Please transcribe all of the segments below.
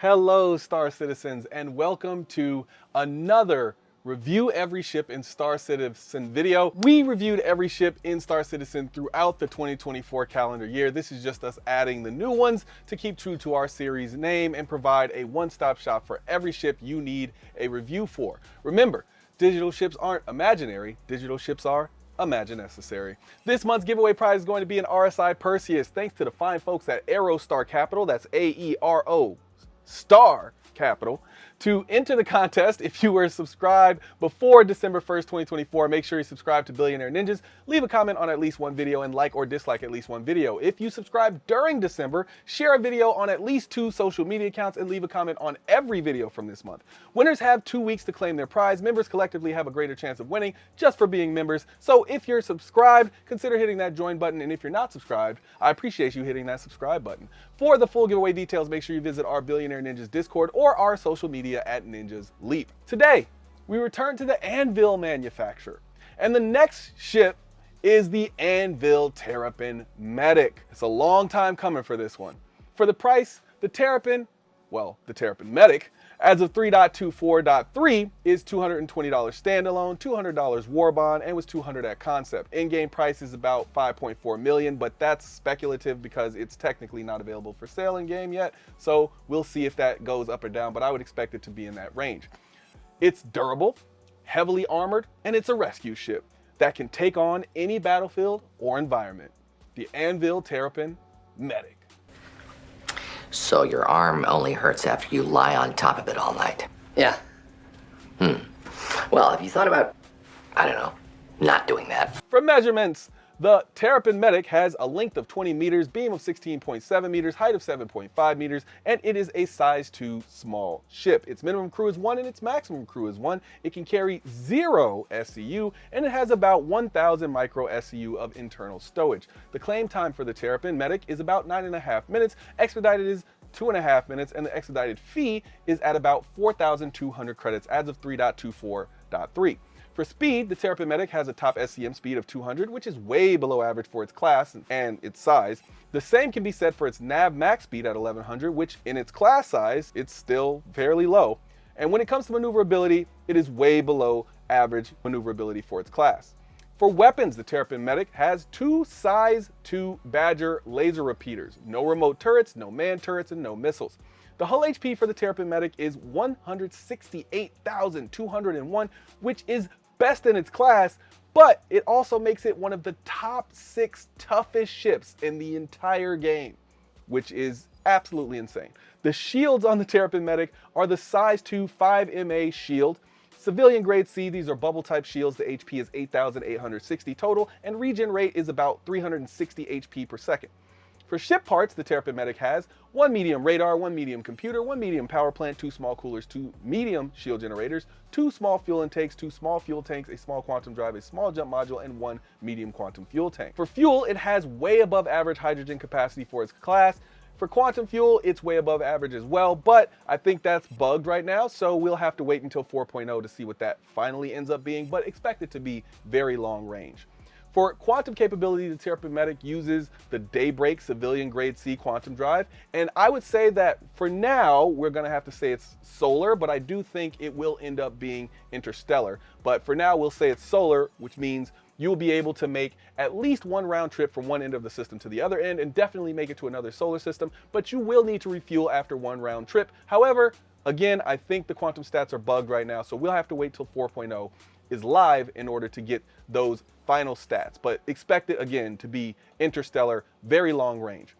Hello, Star Citizens, and welcome to another Review Every Ship in Star Citizen video. We reviewed every ship in Star Citizen throughout the 2024 calendar year. This is just us adding the new ones to keep true to our series name and provide a one-stop shop for every ship you need a review for. Remember, digital ships aren't imaginary, digital ships are imagine necessary. This month's giveaway prize is going to be an RSI Perseus, thanks to the fine folks at Aerostar Capital, that's AERO Star Capital. To enter the contest, if you were subscribed before December 1st, 2024, make sure you subscribe to Billionaire Ninjas, leave a comment on at least one video, and like or dislike at least one video. If you subscribe during December, share a video on at least 2 social media accounts and leave a comment on every video from this month. Winners have 2 weeks to claim their prize. Members collectively have a greater chance of winning just for being members. So if you're subscribed, consider hitting that join button, and if you're not subscribed, I appreciate you hitting that subscribe button. For the full giveaway details, make sure you visit our Billionaire Ninjas Discord or our social media at Ninjas Leap. Today, we return to the Anvil manufacturer, and the next ship is the Anvil Terrapin Medic. It's a long time coming for this one. For the price, the Terrapin Medic, as of 3.24.3 is $220 standalone, $200 war bond, and was $200 at concept. In-game price is about $5.4 million, but that's speculative because it's technically not available for sale in-game yet, so we'll see if that goes up or down, but I would expect it to be in that range. It's durable, heavily armored, and it's a rescue ship that can take on any battlefield or environment. The Anvil Terrapin Medic. So your arm only hurts after you lie on top of it all night? Yeah. Well, have you thought about, I don't know, not doing that? For measurements, the Terrapin Medic has a length of 20 meters, beam of 16.7 meters, height of 7.5 meters, and it is a size 2 small ship. Its minimum crew is 1 and its maximum crew is 1. It can carry 0 SCU, and it has about 1,000 micro SCU of internal stowage. The claim time for the Terrapin Medic is about 9.5 minutes, expedited is 2.5 minutes, and the expedited fee is at about 4,200 credits as of 3.24.3. For speed, the Terrapin Medic has a top SCM speed of 200, which is way below average for its class and its size. The same can be said for its nav max speed at 1100, which in its class size, it's still fairly low. And when it comes to maneuverability, it is way below average maneuverability for its class. For weapons, the Terrapin Medic has 2 size 2 Badger laser repeaters, no remote turrets, no manned turrets, and no missiles. The hull HP for the Terrapin Medic is 168,201, which is best in its class, but it also makes it one of the top 6 toughest ships in the entire game, which is absolutely insane. The shields on the Terrapin Medic are the size 2 5MA shield. Civilian grade C, these are bubble type shields. The HP is 8,860 total, and regen rate is about 360 HP per second. For ship parts, the Terrapin Medic has 1 medium radar, 1 medium computer, 1 medium power plant, 2 small coolers, 2 medium shield generators, 2 small fuel intakes, 2 small fuel tanks, a small quantum drive, a small jump module, and 1 medium quantum fuel tank. For fuel, it has way above average hydrogen capacity for its class. For quantum fuel, it's way above average as well, but I think that's bugged right now, so we'll have to wait until 4.0 to see what that finally ends up being, but expect it to be very long range. For quantum capability, the Terrapin Medic uses the Daybreak civilian grade C quantum drive, and I would say that for now, we're gonna have to say it's solar, but I do think it will end up being interstellar. But for now, we'll say it's solar, which means you'll be able to make at least 1 round trip from one end of the system to the other end and definitely make it to another solar system, but you will need to refuel after 1 round trip. However, again, I think the quantum stats are bugged right now, so we'll have to wait till 4.0 is live in order to get those final stats, but expect it again to be interstellar, very long range.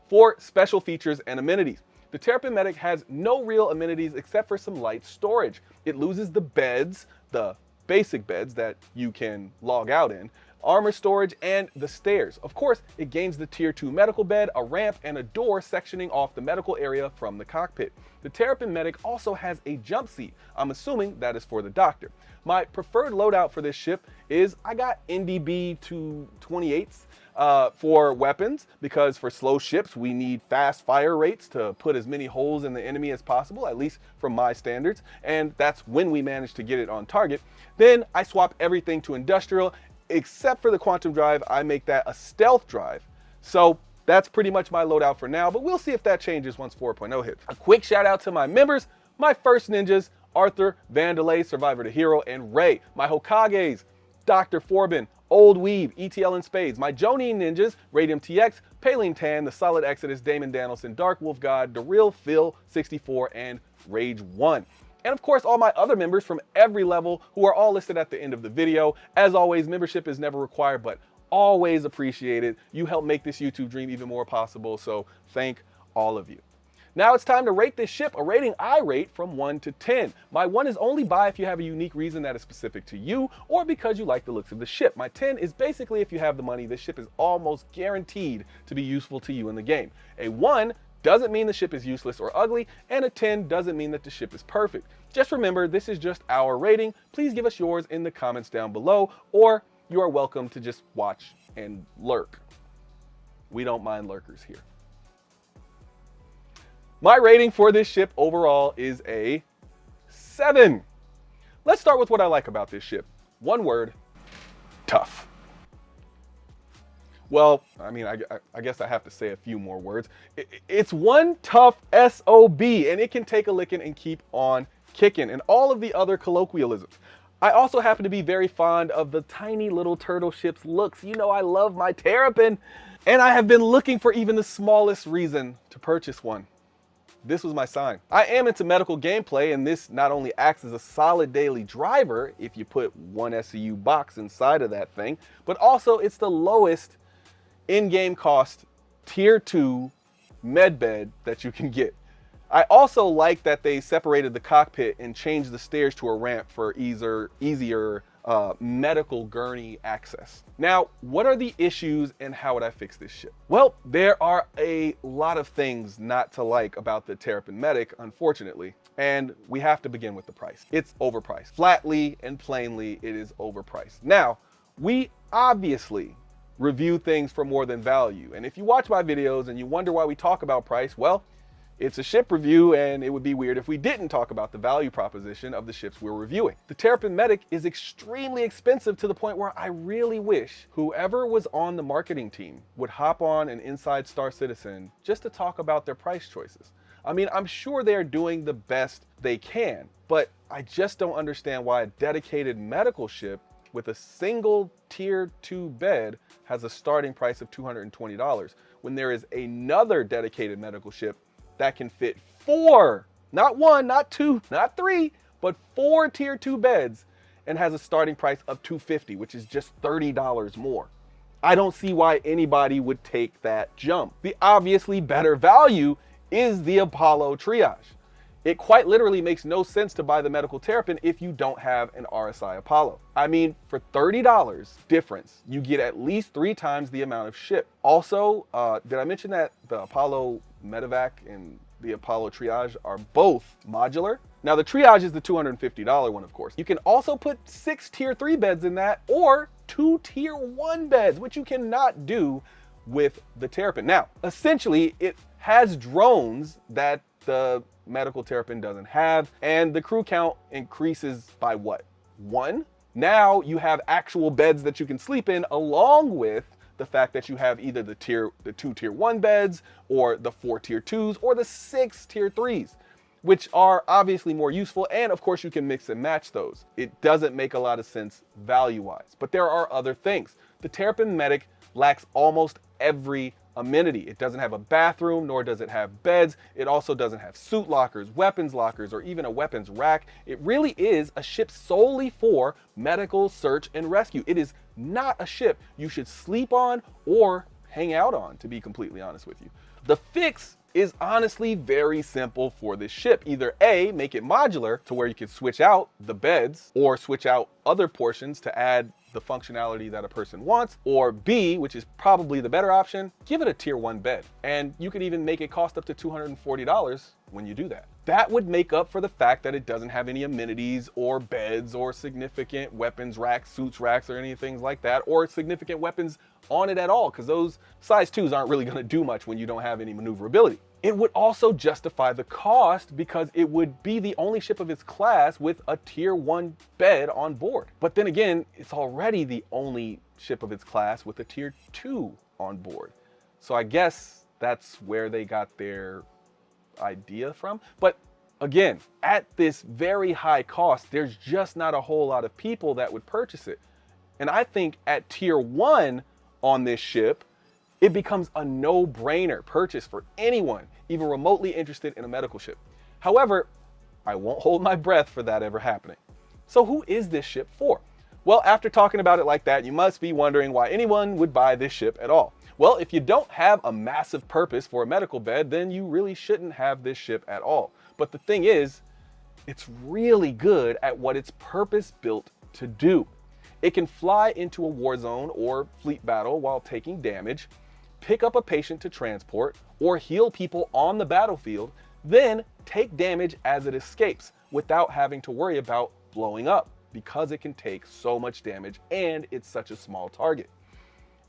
For special features and amenities, the Terrapin Medic has no real amenities except for some light storage. It loses the beds, the basic beds that you can log out in, armor storage, and the stairs. Of course, it gains the tier 2 medical bed, a ramp, and a door sectioning off the medical area from the cockpit. The Terrapin Medic also has a jump seat. I'm assuming that is for the doctor. My preferred loadout for this ship is I got NDB 228s for weapons, because for slow ships we need fast fire rates to put as many holes in the enemy as possible, at least from my standards, and that's when we manage to get it on target. Then I swap everything to industrial, except for the quantum drive. I make that a stealth drive. So That's pretty much my loadout for now, but we'll see if that changes once 4.0 hits. A quick shout out to my members, my first ninjas, Arthur, Vandalay, Survivor to Hero, and Ray. My Hokages, Dr. Forbin, Old Weeb, ETL in Spades. My Jonin ninjas, Radium TX, Paling Tan, The Solid Exodus, Damon Danielson, Dark Wolf God, The Real Phil 64, and Rage 1. And of course, all my other members from every level who are all listed at the end of the video. As always, membership is never required, but always appreciated. You help make this YouTube dream even more possible, so thank all of you. Now it's time to rate this ship, a rating I rate from 1 to 10. My 1 is only buy if you have a unique reason that is specific to you or because you like the looks of the ship. My 10 is basically if you have the money, this ship is almost guaranteed to be useful to you in the game. A 1 doesn't mean the ship is useless or ugly, and a 10 doesn't mean that the ship is perfect. Just remember, this is just our rating. Please give us yours in the comments down below, or you are welcome to just watch and lurk. We don't mind lurkers here. My rating for this ship overall is a 7. Let's start with what I like about this ship. One word, tough. Well, I mean, I guess I have to say a few more words. It's one tough SOB, and it can take a licking and keep on kicking, and all of the other colloquialisms. I also happen to be very fond of the tiny little turtle ship's looks. You know, I love my Terrapin, and I have been looking for even the smallest reason to purchase one. This was my sign. I am into medical gameplay, and this not only acts as a solid daily driver if you put one SCU box inside of that thing, but also it's the lowest in-game cost tier 2 med bed that you can get. I also like that they separated the cockpit and changed the stairs to a ramp for easier medical gurney access. Now, what are the issues and how would I fix this ship? Well, there are a lot of things not to like about the Terrapin Medic, unfortunately, and we have to begin with the price. It's overpriced. Flatly and plainly, it is overpriced. Now, we obviously review things for more than value, and if you watch my videos and you wonder why we talk about price, well, it's a ship review, and it would be weird if we didn't talk about the value proposition of the ships we're reviewing. The Terrapin Medic is extremely expensive to the point where I really wish whoever was on the marketing team would hop on an Inside Star Citizen just to talk about their price choices. I mean, I'm sure they're doing the best they can, but I just don't understand why a dedicated medical ship with a single tier 2 bed has a starting price of $220 when there is another dedicated medical ship that can fit 4, not 1, not 2, not 3, but 4 tier 2 beds and has a starting price of $250, which is just $30 more. I don't see why anybody would take that jump. The obviously better value is the Apollo Triage. It quite literally makes no sense to buy the medical Terrapin if you don't have an RSI Apollo. I mean, for $30 difference, you get at least 3 times the amount of ship. Also, did I mention that the Apollo Medevac and the Apollo Triage are both modular? Now, the Triage is the $250 one, of course. You can also put 6 tier 3 beds in that, or 2 tier 1 beds, which you cannot do with the Terrapin. Now, essentially, it has drones that the medical Terrapin doesn't have, and the crew count increases by what? 1? Now you have actual beds that you can sleep in, along with the fact that you have either the 2 tier 1 beds, or the 4 tier 2s, or the 6 tier 3s, which are obviously more useful, and of course you can mix and match those. It doesn't make a lot of sense value-wise, but there are other things. The Terrapin Medic lacks almost every amenity. It doesn't have a bathroom, nor does it have beds. It also doesn't have suit lockers, weapons lockers, or even a weapons rack. It really is a ship solely for medical search and rescue. It is not a ship you should sleep on or hang out on, to be completely honest with you. The fix is honestly very simple for this ship. Either A, make it modular to where you can switch out the beds or switch out other portions to add the functionality that a person wants, or B, which is probably the better option, give it a tier 1 bed. And you could even make it cost up to $240 when you do that. That would make up for the fact that it doesn't have any amenities or beds or significant weapons racks, suits racks, or anything like that, or significant weapons on it at all, because those size 2s aren't really gonna do much when you don't have any maneuverability. It would also justify the cost because it would be the only ship of its class with a tier 1 bed on board. But then again, it's already the only ship of its class with a tier 2 on board. So I guess that's where they got their idea from. But again, at this very high cost, there's just not a whole lot of people that would purchase it. And I think at tier 1 on this ship, it becomes a no-brainer purchase for anyone even remotely interested in a medical ship. However, I won't hold my breath for that ever happening. So who is this ship for? Well, after talking about it like that, you must be wondering why anyone would buy this ship at all. Well, if you don't have a massive purpose for a medical bed, then you really shouldn't have this ship at all. But the thing is, it's really good at what it's purpose-built to do. It can fly into a war zone or fleet battle while taking damage, pick up a patient to transport, or heal people on the battlefield, then take damage as it escapes without having to worry about blowing up because it can take so much damage and it's such a small target.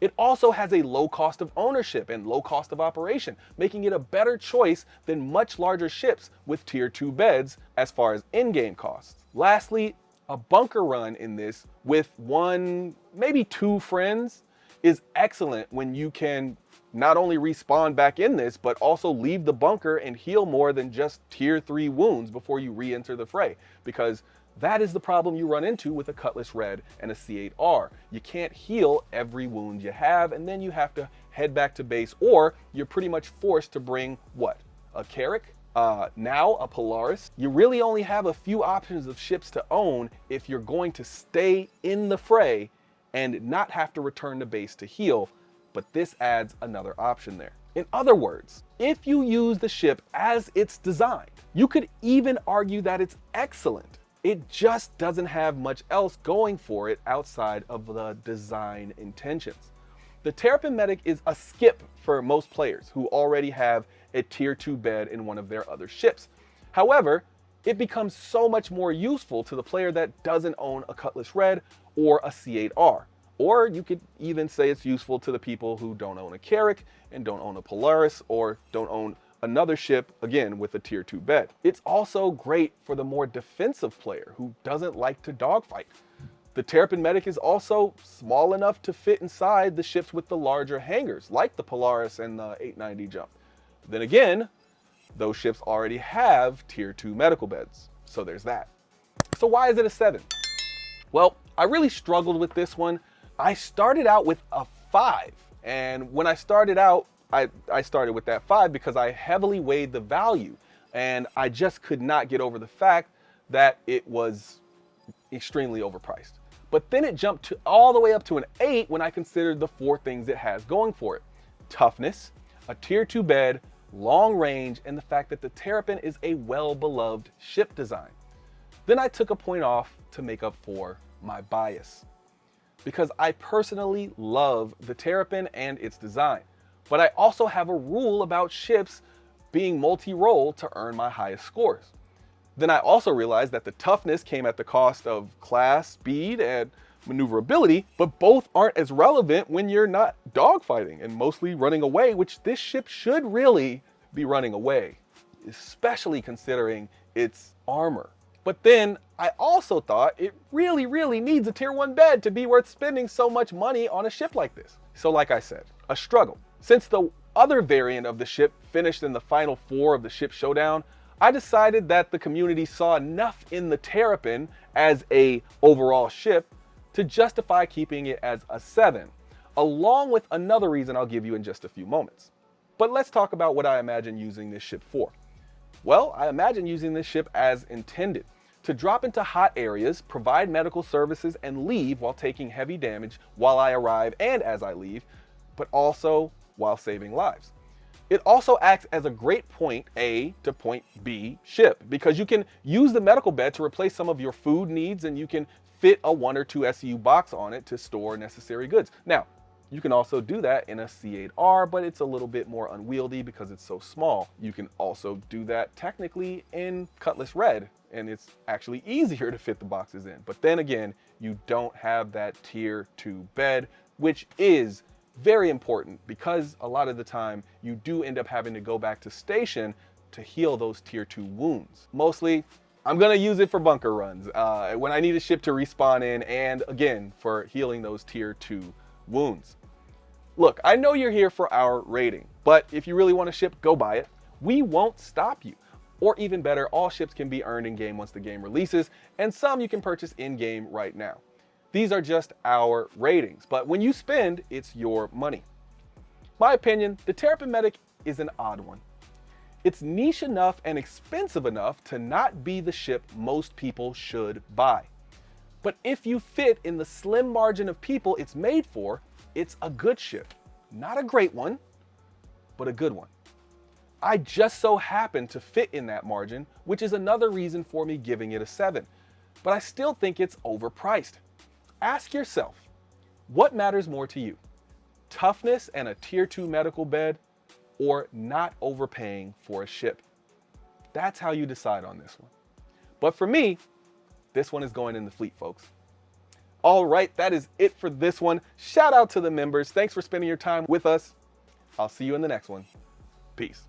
It also has a low cost of ownership and low cost of operation, making it a better choice than much larger ships with tier 2 beds as far as in-game costs. Lastly, a bunker run in this with 1, maybe 2 friends is excellent when you can not only respawn back in this, but also leave the bunker and heal more than just tier 3 wounds before you re-enter the fray, because that is the problem you run into with a Cutlass Red and a C8R. You can't heal every wound you have, and then you have to head back to base, or you're pretty much forced to bring what? A Carrack? Now a Polaris. You really only have a few options of ships to own if you're going to stay in the fray and not have to return to base to heal, but this adds another option there. In other words, if you use the ship as it's designed, you could even argue that it's excellent. It just doesn't have much else going for it outside of the design intentions. The Terrapin Medic is a skip for most players who already have a tier 2 bed in one of their other ships. However, it becomes so much more useful to the player that doesn't own a Cutlass Red or a C8R. Or you could even say it's useful to the people who don't own a Carrack and don't own a Polaris or don't own another ship, again, with a tier 2 bed. It's also great for the more defensive player who doesn't like to dogfight. The Terrapin Medic is also small enough to fit inside the ships with the larger hangars, like the Polaris and the 890 Jump. Then again, those ships already have tier 2 medical beds, so there's that. So why is it a 7? Well, I really struggled with this one. I started out with a 5, and when I started out, I started with that 5 because I heavily weighed the value, and I just could not get over the fact that it was extremely overpriced. But then it jumped to all the way up to an 8 when I considered the 4 things it has going for it. Toughness, a tier 2 bed, long range, and the fact that the Terrapin is a well-beloved ship design. Then I took a point off to make up for my bias, because I personally love the Terrapin and its design. But I also have a rule about ships being multi-role to earn my highest scores. Then I also realized that the toughness came at the cost of class, speed, and maneuverability, but both aren't as relevant when you're not dogfighting and mostly running away, which this ship should really be running away, especially considering its armor. But then I also thought it really needs a tier 1 bed to be worth spending so much money on a ship like this. So like I said, a struggle. Since the other variant of the ship finished in the final 4 of the ship showdown, I decided that the community saw enough in the Terrapin as a overall ship to justify keeping it as a 7, along with another reason I'll give you in just a few moments. But let's talk about what I imagine using this ship for. Well, I imagine using this ship as intended, to drop into hot areas, provide medical services, and leave while taking heavy damage while I arrive and as I leave, but also while saving lives. It also acts as a great point A to point B ship, because you can use the medical bed to replace some of your food needs, and you can fit a 1 or 2 SCU box on it to store necessary goods. Now, you can also do that in a C8R, but it's a little bit more unwieldy because it's so small. You can also do that technically in Cutlass Red, and it's actually easier to fit the boxes in. But then again, you don't have that tier 2 bed, which is very important because a lot of the time you do end up having to go back to station to heal those tier 2 wounds. Mostly, I'm gonna use it for bunker runs, when I need a ship to respawn in, and again, for healing those tier 2 wounds. Look, I know you're here for our rating, but if you really want a ship, go buy it. We won't stop you. Or even better, all ships can be earned in-game once the game releases, and some you can purchase in-game right now. These are just our ratings, but when you spend, it's your money. My opinion, the Terrapin Medic is an odd one. It's niche enough and expensive enough to not be the ship most people should buy. But if you fit in the slim margin of people it's made for, it's a good ship. Not a great one, but a good one. I just so happen to fit in that margin, which is another reason for me giving it a 7. But I still think it's overpriced. Ask yourself, what matters more to you? Toughness and a tier 2 medical bed, or not overpaying for a ship? That's how you decide on this one. But for me, this one is going in the fleet, folks. All right, that is it for this one. Shout out to the members. Thanks for spending your time with us. I'll see you in the next one. Peace.